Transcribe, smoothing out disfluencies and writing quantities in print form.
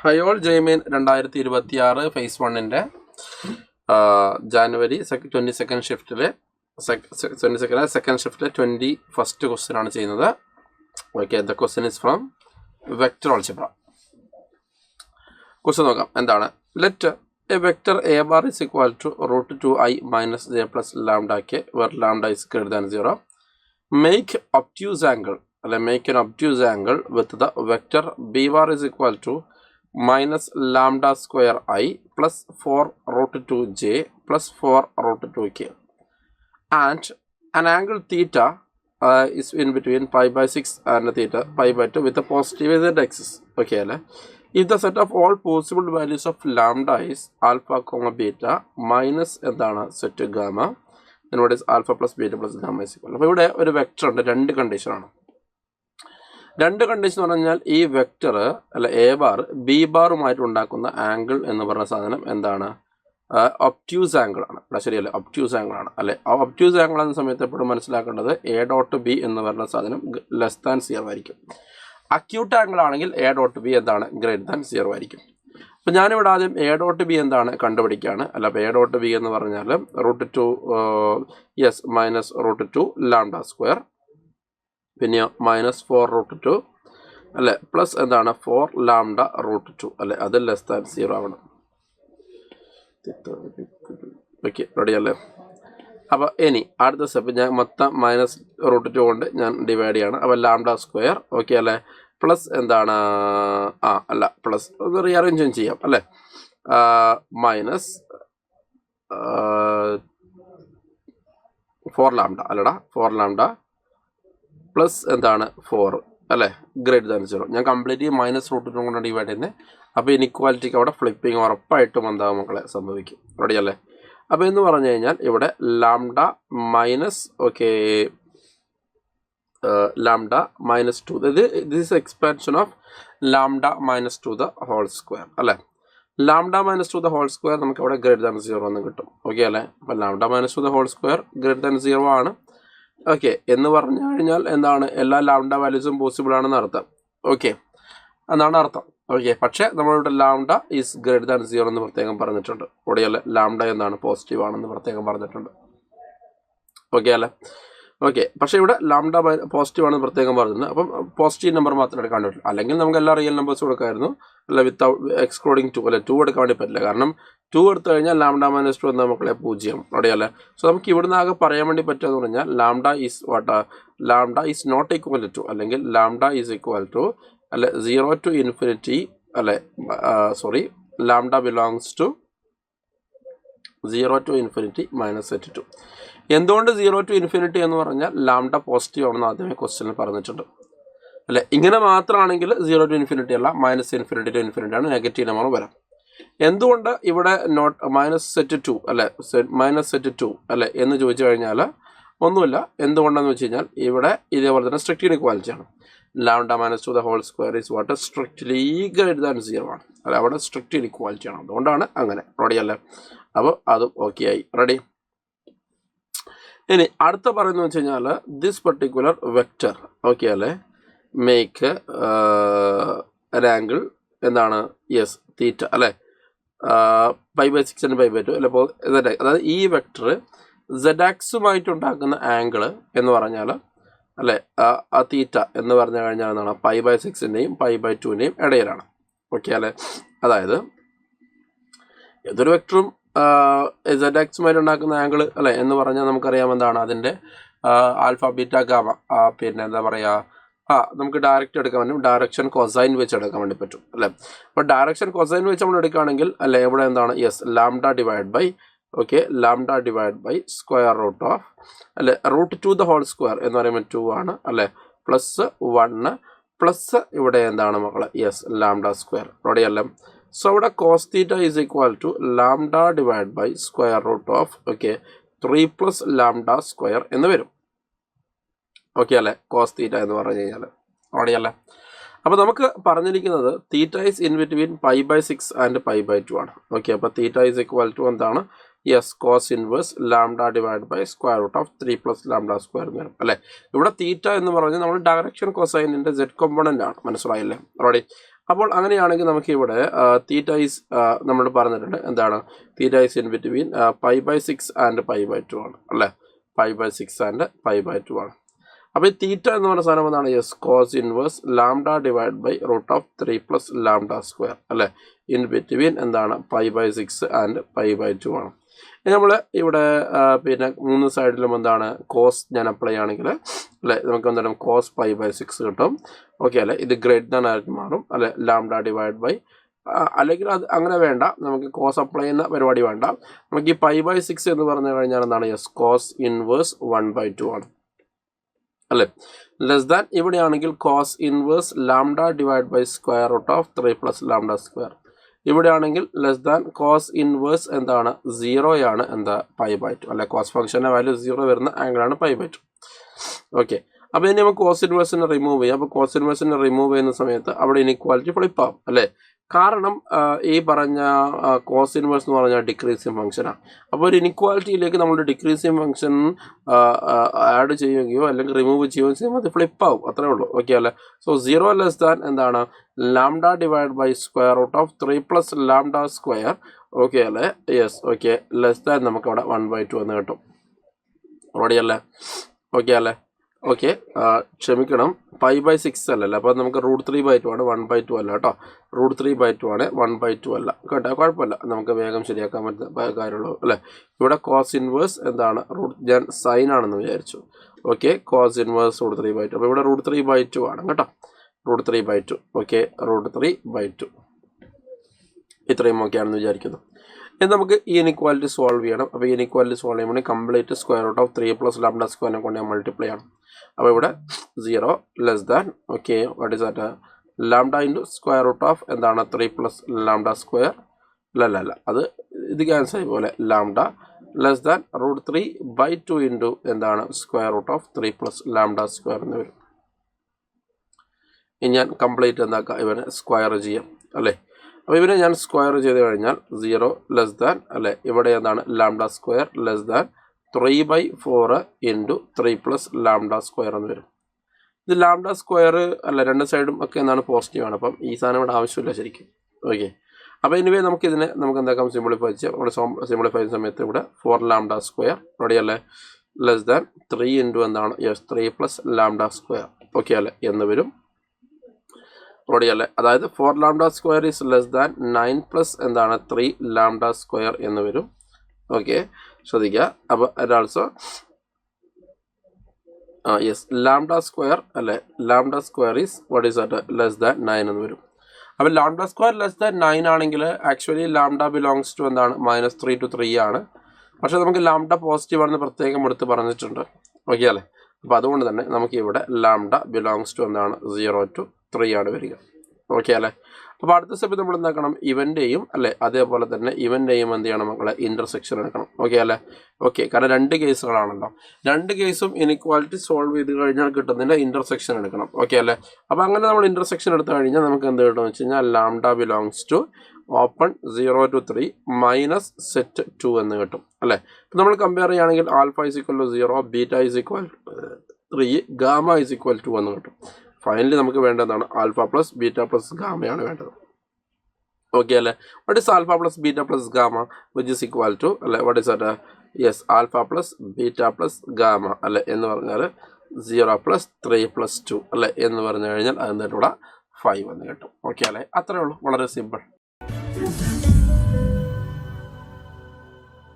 ഹയോൾ JEE Main 2026 phase 1-ൻ്റെ January 22nd ഷിഫ്റ്റിലെ second ഷിഫ്റ്റിലെ 21st ക്വസ്റ്റ്യൻ ആണ് ചെയ്യുന്നത്. Okay, the question is from vector algebra. Question നോക്കാം. എന്താണ്? Let a vector a bar is equal to √2i - j plus lambda k where lambda is greater than 0. Make obtuse angle make an obtuse angle with the vector b bar is equal to minus lambda square I plus 4√2j plus 4√2k, and an angle theta is in between pi by 6 and theta pi by 2 with a positive z-axis. Okay, if the set of all possible values of lambda is alpha comma beta minus എന്താണ് set gamma, then what is alpha plus beta plus gamma is equal. അപ്പോൾ ഇവിടെ ഒരു vector ഉണ്ട്, രണ്ട് കണ്ടീഷനാണ്. രണ്ട് condition എന്ന് പറഞ്ഞാൽ ഈ വെക്ടർ എ ബാർ ബി ബാറുമായിട്ട് ഉണ്ടാക്കുന്ന ആംഗിൾ എന്ന് പറഞ്ഞ സാധനം എന്താണ്? ഒബ്റ്റ്യൂസ് ആംഗിൾ ആണ്. ഇവിടെ ശരിയല്ലേ? ഒബ്റ്റ്യൂസ് ആംഗിൾ ആണ് അല്ലെ? ആ ഒബ്റ്റ്യൂസ് ആംഗിൾ എന്ന സമയത്ത് എപ്പോഴും മനസ്സിലാക്കേണ്ടത് എ ഡോട്ട് ബി എന്ന് പറഞ്ഞ സാധനം ലെസ് ദാൻ 0 ആയിരിക്കും. അക്യൂട്ട് ആംഗിൾ ആണെങ്കിൽ എ ഡോട്ട് ബി എന്താണ്? ഗ്രേറ്റർ ദാൻ 0 ആയിരിക്കും. അപ്പോൾ ഞാനിവിടെ ആദ്യം എ ഡോട്ട് ബി എന്താണ് കണ്ടുപിടിക്കുകയാണ്. അല്ല, അപ്പോൾ എ ഡോട്ട് ബി എന്ന് പറഞ്ഞാൽ √2 മൈനസ് √2 ലാംഡ സ്ക്വയർ, പിന്നെ മൈനസ് 4√2 അല്ലെ, പ്ലസ് എന്താണ് 4 ലാംഡ √2 അല്ലെ, അത് ലെസ് ദാൻ 0 ആവണം. ഓക്കെ, റെഡി അല്ലേ? അപ്പോൾ ഇനി അടുത്ത സ്റ്റെപ്പ് ഞാൻ മൊത്തം മൈനസ് √2 കൊണ്ട് ഞാൻ ഡിവൈഡ് ചെയ്യാണ്. അപ്പോൾ ലാംഡ സ്ക്വയർ ഓക്കെ അല്ലേ, പ്ലസ് എന്താണ് പ്ലസ് ഒന്ന് റീഅറേഞ്ച് ചെയ്യാം അല്ലേ, മൈനസ് 4 ലാംഡ അല്ലടാ 4 ലാംഡ പ്ലസ് എന്താണ് 4 അല്ലേ, ഗ്രേറ്റർ ദാൻ 0. ഞാൻ കംപ്ലീറ്റ് മൈനസ് √2 കൊണ്ട് ഡിവൈഡ് ചെയ്യുന്നത്. അപ്പോൾ ഇനിക്വാലിറ്റിക്ക് അവിടെ ഫ്ലിപ്പിംഗ് ഉറപ്പായിട്ടും എന്താകും മക്കളെ സംഭവിക്കും. റെഡി അല്ലേ? അപ്പോൾ എന്ന് പറഞ്ഞു കഴിഞ്ഞാൽ ഇവിടെ lambda minus lambda minus 2, this expansion of lambda minus 2 the whole square അല്ലേ. Lambda minus 2 the whole square നമുക്ക് ഇവിടെ ഗ്രേറ്റർ ദാൻ 0 എന്ന് കിട്ടും. ഓക്കെ അല്ലേ? അപ്പോൾ lambda minus 2 the whole square greater than 0 ആണ്. ഓക്കെ, എന്ന് പറഞ്ഞു കഴിഞ്ഞാൽ എന്താണ്? എല്ലാ ലാംഡ വാല്യൂസും പോസിബിൾ ആണെന്ന് അർത്ഥം. ഓക്കെ, എന്നാണ് അർത്ഥം. ഓക്കെ, പക്ഷേ നമ്മളിവിടെ ലാംഡ ഈസ് ഗ്രേറ്റർ ദാൻ 0 എന്ന് പ്രത്യേകം പറഞ്ഞിട്ടുണ്ട്. ഓടിയല്ലേ? ലാംഡ എന്താണ്? പോസിറ്റീവ് ആണെന്ന് പ്രത്യേകം പറഞ്ഞിട്ടുണ്ട്. ഓക്കെ അല്ലേ? ഓക്കെ, പക്ഷേ ഇവിടെ ലാംഡ പോസിറ്റീവ് ആണെന്ന് പ്രത്യേകം പറഞ്ഞിട്ടുണ്ട്. അപ്പം പോസിറ്റീവ് നമ്പർ മാത്രമേ എടുക്കാൻ പറ്റില്ല. അല്ലെങ്കിൽ നമുക്ക് എല്ലാ റിയൽ നമ്പേഴ്സും കൊടുക്കാമായിരുന്നു അല്ല, വിത്തൗട്ട് എക്സ്ക്ലൂഡിങ് 2 അല്ലെ. 2 എടുക്കാൻ വേണ്ടി പറ്റില്ല, കാരണം 2 എടുത്തു കഴിഞ്ഞാൽ ലാംഡ മൈനസ് 2 എന്ന മക്കളെ 0. ഓടിയല്ലേ? സോ നമുക്ക് ഇവിടുന്ന് ആകെ പറയാൻ വേണ്ടി പറ്റുമെന്ന് പറഞ്ഞാൽ lambda is not equal to അല്ലെങ്കിൽ ലാംഡ ഈസ് ഈക്വൽ ടു അല്ലെ 0 to infinity അല്ലെ, lambda belongs to 0 to infinity minus set 2. എന്തുകൊണ്ട് 0 to infinity എന്ന് പറഞ്ഞാൽ ലാംഡ പോസിറ്റീവ് ആണെന്ന് ആദ്യമേ ക്വസ്റ്റ്യനിൽ പറഞ്ഞിട്ടുണ്ട് അല്ലെ. ഇങ്ങനെ മാത്രമാണെങ്കിൽ 0 to infinity അല്ല, മൈനസ് ഇൻഫിനിറ്റി ടു ഇൻഫിനിറ്റി ആണ്, നെഗറ്റീവ് നമ്പർ വരാം. എന്തുകൊണ്ട് ഇവിടെ നോട്ട് മൈനസ് സെറ്റ് 2 അല്ലെ, മൈനസ് സെറ്റ് 2 അല്ലെ എന്ന് ചോദിച്ചു കഴിഞ്ഞാൽ ഒന്നുമില്ല. എന്തുകൊണ്ടെന്ന് വെച്ച് കഴിഞ്ഞാൽ ഇവിടെ ഇതേപോലെ തന്നെ സ്ട്രിക്റ്റ് ഇൻഇക്വാലിറ്റി ആണ്. Lambda minus 2 the whole square is what strictly greater than 0 ആണ് അല്ല, അവിടെ സ്ട്രിക്റ്റ് ഇൻഇക്വാലിറ്റി ആണ്. അതുകൊണ്ടാണ് അങ്ങനെ. റെഡി അല്ലേ? അപ്പോൾ അതും ഓക്കെ ആയി. റെഡി? ഇനി അടുത്ത പറയുന്നത് വെച്ച് കഴിഞ്ഞാൽ ദിസ് പെർട്ടിക്കുലർ വെക്റ്റർ ഓക്കെ അല്ലേ, മേക്ക് ആംഗിൾ എന്താണ്? യെസ്, തീറ്റ അല്ലേ, pi by 6 and pi by 2 അല്ലെ. അപ്പോൾ അതായത് ഈ വെക്ടർ z-ആക്സുമായിട്ട് ഉണ്ടാക്കുന്ന ആംഗിൾ എന്ന് പറഞ്ഞാൽ അല്ലേ, ആ തീറ്റ എന്ന് പറഞ്ഞു കഴിഞ്ഞാൽ എന്താണ്? pi by 6-ൻ്റെയും pi by 2-ൻ്റെയും ഇടയിലാണ്. ഓക്കെ അല്ലേ? അതായത് ഏതൊരു വെക്ടറും z-ആക്സുമായിട്ട് ഉണ്ടാക്കുന്ന ആംഗിൾ അല്ലേ എന്ന് പറഞ്ഞാൽ നമുക്കറിയാം എന്താണ് അതിൻ്റെ ആൽഫ ബീറ്റ ഗാമ. പിന്നെ എന്താ പറയുക, നമുക്ക് ഡയറക്റ്റ് എടുക്കാൻ പറ്റും, ഡയറക്ഷൻ കൊസൈൻ വെച്ച് എടുക്കാൻ വേണ്ടി പറ്റും അല്ലേ. അപ്പോൾ ഡയറക്ഷൻ കൊസൈൻ വെച്ച് നമ്മൾ എടുക്കുകയാണെങ്കിൽ അല്ലേ, ഇവിടെ എന്താണ്? Yes, lambda divide by lambda divide by square root of അല്ലെ √2 ദ ഹോൾ സ്ക്വയർ എന്ന് പറയുമ്പോൾ 2 ആണ് അല്ലേ, പ്ലസ് 1 പ്ലസ് ഇവിടെ എന്താണ് മക്കളെ? Yes, lambda square. റെഡി അല്ലേ? സോ ഇവിടെ cos theta is equal to lambda divide by square root of 3 plus lambda square എന്ന് വരും. ഓക്കെ അല്ലേ? കോസ് തീറ്റ എന്ന് പറഞ്ഞു കഴിഞ്ഞാൽ. റെഡി അല്ലേ? അപ്പോൾ നമുക്ക് പറഞ്ഞിരിക്കുന്നത് theta is in between pi by 6 and pi by 2 ആണ്. ഓക്കെ, അപ്പോൾ തീറ്റ ഈസ് ഈക്വൽ ടു എന്താണ്? Yes, cos inverse lambda divide by square root of 3 plus lambda square എന്ന് വരും അല്ലേ. ഇവിടെ തീറ്റ എന്ന് പറഞ്ഞാൽ നമ്മൾ ഡയറക്ഷൻ കൊസൈനിൻ്റെ z കോമ്പണൻ്റ് ആണ്. മനസ്സിലായില്ലേ? റെഡി? അപ്പോൾ അങ്ങനെയാണെങ്കിൽ നമുക്ക് ഇവിടെ തീറ്റ ഈസ് നമ്മൾ പറഞ്ഞിട്ടുണ്ട് എന്താണ് theta is in between π/6 and π/2 ആണ് അല്ലേ π/6 ആൻഡ് π/2 ആണ്. അപ്പോൾ ഈ തീറ്റ എന്ന് പറഞ്ഞ സാധനം എന്താണ് yes cos inverse lambda divide by √3 plus lambda square അല്ലേ ഇൻ ബിറ്റ്വീൻ എന്താണ് π/6 ആൻഡ് π/2 ആണ്. നമ്മൾ ഇവിടെ പിന്നെ 3 സൈഡിലും എന്താണ് കോസ് ഞാൻ അപ്ലൈ ആണെങ്കിൽ അല്ലേ നമുക്ക് എന്താണ് കോസ് π/6 കിട്ടും. ഓക്കെ അല്ലേ ഇത് ഗ്രേറ്റർ ദാൻ ആയിട്ട് മാറും അല്ലെ ലാംഡ ഡിവൈഡ് ബൈ അല്ലെങ്കിൽ അത് അങ്ങനെ വേണ്ട നമുക്ക് കോസ് അപ്ലൈ ചെയ്യുന്ന പരിപാടി വേണ്ട. നമുക്ക് ഈ π/6 എന്ന് പറഞ്ഞു കഴിഞ്ഞാൽ എന്താണ് യെസ് കോസ് ഇൻവേഴ്സ് 1/2 ആണ് അല്ലേ ലെസ് ദാൻ ഇവിടെയാണെങ്കിൽ cos inverse lambda divide by square root of 3 plus lambda square. ഇവിടെയാണെങ്കിൽ ലെസ് ദാൻ കോസ് ഇൻവേഴ്സ് എന്താണ് 0 ആണ് എന്താ π/2 അല്ലെ കോസ് ഫംഗ്ഷൻ്റെ വാല്യൂ 0 വരുന്ന ആംഗിളാണ് π/2. ഓക്കെ അപ്പോൾ ഇനി നമുക്ക് കോസ് ഇൻവേഴ്സിനെ റിമൂവ് ചെയ്യാം. അപ്പോൾ കോസ് ഇൻവേഴ്സിനെ റിമൂവ് ചെയ്യുന്ന സമയത്ത് അവിടെ ഇനിക്വാലിറ്റി ഫ്ലിപ്പാവും അല്ലേ കാരണം ഈ പറഞ്ഞ കോസ് ഇൻവേഴ്സ് എന്ന് പറഞ്ഞാൽ ഡിക്രീസിങ് ഫംഗ്ഷനാണ്. അപ്പോൾ ഒരു ഇനിക്വാലിറ്റിയിലേക്ക് നമ്മൾ ഡിക്രീസിങ് ഫംഗ്ഷൻ ആഡ് ചെയ്യുകയോ അല്ലെങ്കിൽ റിമൂവ് ചെയ്യുകയോ ചെയ്യുമ്പോൾ അത് ഫ്ലിപ്പാവും അത്രേ ഉള്ളൂ. ഓക്കെ അല്ലേ സോ 0 ലെസ് ദാൻ എന്താണ് lambda divide by square root of 3 plus lambda square. Okay അല്ലേ യെസ് ഓക്കെ ലെസ് ദാൻ നമുക്ക് അവിടെ 1/2 എന്ന് കിട്ടും. റെഡി അല്ലേ ഓക്കെ അല്ലേ ഓക്കെ ക്ഷമിക്കണം π/6 അല്ലല്ലോ അപ്പോൾ നമുക്ക് √3/2 ആണ് 1/2 അല്ല കേട്ടോ √3/2 ആണ് 1/2 അല്ല കേട്ടോ കുഴപ്പമില്ല നമുക്ക് വേഗം ശരിയാക്കാൻ പറ്റുന്ന കാര്യമുള്ളൂ അല്ലേ. ഇവിടെ കോസ് ഇൻവേഴ്സ് എന്താണ് ഞാൻ സൈൻ ആണെന്ന് വിചാരിച്ചു. ഓക്കെ കോസ് ഇൻവേഴ്സ് √3/2 അപ്പോൾ ഇവിടെ √3/2 ആണ് കേട്ടോ √3/2 ഓക്കെ √3/2 ഇത്രയും ഓക്കെ ആണെന്ന് വിചാരിക്കുന്നു. ഇനി നമുക്ക് ഈ ഇനിക്വാലിറ്റി സോൾവ് ചെയ്യണം. അപ്പോൾ ഈ ഇനിക്വാലിറ്റി സോൾവ് ചെയ്യുമ്പോൾ complete square root of 3 plus lambda സ്ക്വയറിനെ കൊണ്ട് ഞാൻ മൾട്ടിപ്ലൈ ആണ്. അപ്പോൾ ഇവിടെ 0 less than okay what is that lambda into square root of എന്താണ് 3 പ്ലസ് ലാംഡ സ്ക്വയർ അല്ല അത് ഇത് ക്യാൻസൽ ആയി പോലെ ലാംഡ ലെസ് ദാൻ √3/2 ഇൻറ്റു എന്താണ് square root of 3 plus lambda square എന്ന് വരും. ഇനി ഞാൻ കംപ്ലീറ്റ് എന്താക്കാം ഇവനെ സ്ക്വയർ ചെയ്യാം അല്ലേ. അപ്പോൾ ഇവനെ ഞാൻ സ്ക്വയർ ചെയ്ത് കഴിഞ്ഞാൽ 0 ലെസ് ദാൻ അല്ലേ ഇവിടെ എന്താണ് lambda square less than 3/4 into 3 plus lambda square എന്ന് വരും. ഇത് ലാംഡ സ്ക്വയർ അല്ല രണ്ട് സൈഡും ഒക്കെ എന്താണ് പോസിറ്റീവാണ്. അപ്പം ഈ സാധനം ഇവിടെ ആവശ്യമില്ല ശരിക്കും. ഓക്കെ അപ്പോൾ എനിവേ നമുക്ക് എന്താക്കാം സിംപ്ലിഫൈ ചെയ്യാം. ഇവിടെ സിംപ്ലിഫൈ ചെയ്യുന്ന സമയത്ത് ഇവിടെ 4 ലാംഡ സ്ക്വയർ റെഡി അല്ലേ ലെസ് ദാൻ 3 ഇൻറ്റു എന്താണ് yes 3 plus lambda square okay അല്ലേ എന്ന് വരും. റെഡി അല്ലേ അതായത് 4 lambda square is less than 9 plus എന്താണ് 3 ലാംഡ സ്ക്വയർ എന്ന് വരും. ഓക്കെ ശ്രദ്ധിക്കുക അപ്പോൾ ആൾസോ യെസ് ലാംഡ സ്ക്വയർ അല്ലേ lambda square is what is that less than 9 എന്ന് വരും. അപ്പോൾ ലാംഡ സ്ക്വയർ ലെസ് ദാൻ 9 ആണെങ്കിൽ ആക്ച്വലി ലാംഡ ബിലോങ്സ് ടു എന്താണ് -3 to 3 ആണ്. പക്ഷേ നമുക്ക് ലാംഡ പോസിറ്റീവ് ആണെന്ന് പ്രത്യേകം എടുത്ത് പറഞ്ഞിട്ടുണ്ട്. ഓക്കെ അല്ലേ അപ്പോൾ അതുകൊണ്ട് തന്നെ നമുക്ക് ഇവിടെ ലാംഡ ബിലോങ്സ് ടു എന്താണ് 0 to 3 ആണ് വരിക. ഓക്കെ അല്ലേ അപ്പോൾ അടുത്ത സ്റ്റെപ്പ് നമ്മൾ എന്താക്കണം ഇവൻ്റെയും അല്ലേ അതേപോലെ തന്നെ ഇവൻ്റെയും എന്ത് ചെയ്യണം മക്കളെ ഇൻ്റർസെക്ഷൻ എടുക്കണം. ഓക്കെ അല്ലേ ഓക്കെ കാരണം രണ്ട് കേസുകളാണല്ലോ രണ്ട് കേസും ഇനിക്വാലിറ്റി സോൾവ് ചെയ്ത് കഴിഞ്ഞാൽ കിട്ടുന്നതിൻ്റെ ഇൻ്റർസെക്ഷൻ എടുക്കണം. ഓക്കെ അല്ലേ അപ്പോൾ അങ്ങനെ നമ്മൾ ഇൻ്റർസെക്ഷൻ എടുത്തു കഴിഞ്ഞാൽ നമുക്ക് എന്ത് കിട്ടുമെന്ന് വെച്ച് കഴിഞ്ഞാൽ lambda belongs to open 0 to 3 minus set 2 എന്ന് കിട്ടും അല്ലേ. അപ്പോൾ നമ്മൾ കമ്പയർ ചെയ്യുകയാണെങ്കിൽ alpha is equal to 0 beta is equal 3 gamma is equal to എന്ന് കിട്ടും. ഫൈനലി നമുക്ക് വേണ്ടതാണ് ആൽഫ പ്ലസ് ബീറ്റ പ്ലസ് ഗാമയാണ് വേണ്ടത്. ഓക്കെ അല്ലേ what is alpha plus beta plus gamma which is equal to അല്ലേ what is that yes alpha plus beta plus gamma അല്ലേ എന്ന് പറഞ്ഞാൽ 0 പ്ലസ് 3 പ്ലസ് 2 അല്ലേ എന്ന് പറഞ്ഞു കഴിഞ്ഞാൽ അതിൻ്റെ കൂടെ 5 എന്ന് കിട്ടും. ഓക്കെ അല്ലേ അത്രേ ഉള്ളൂ വളരെ സിമ്പിൾ.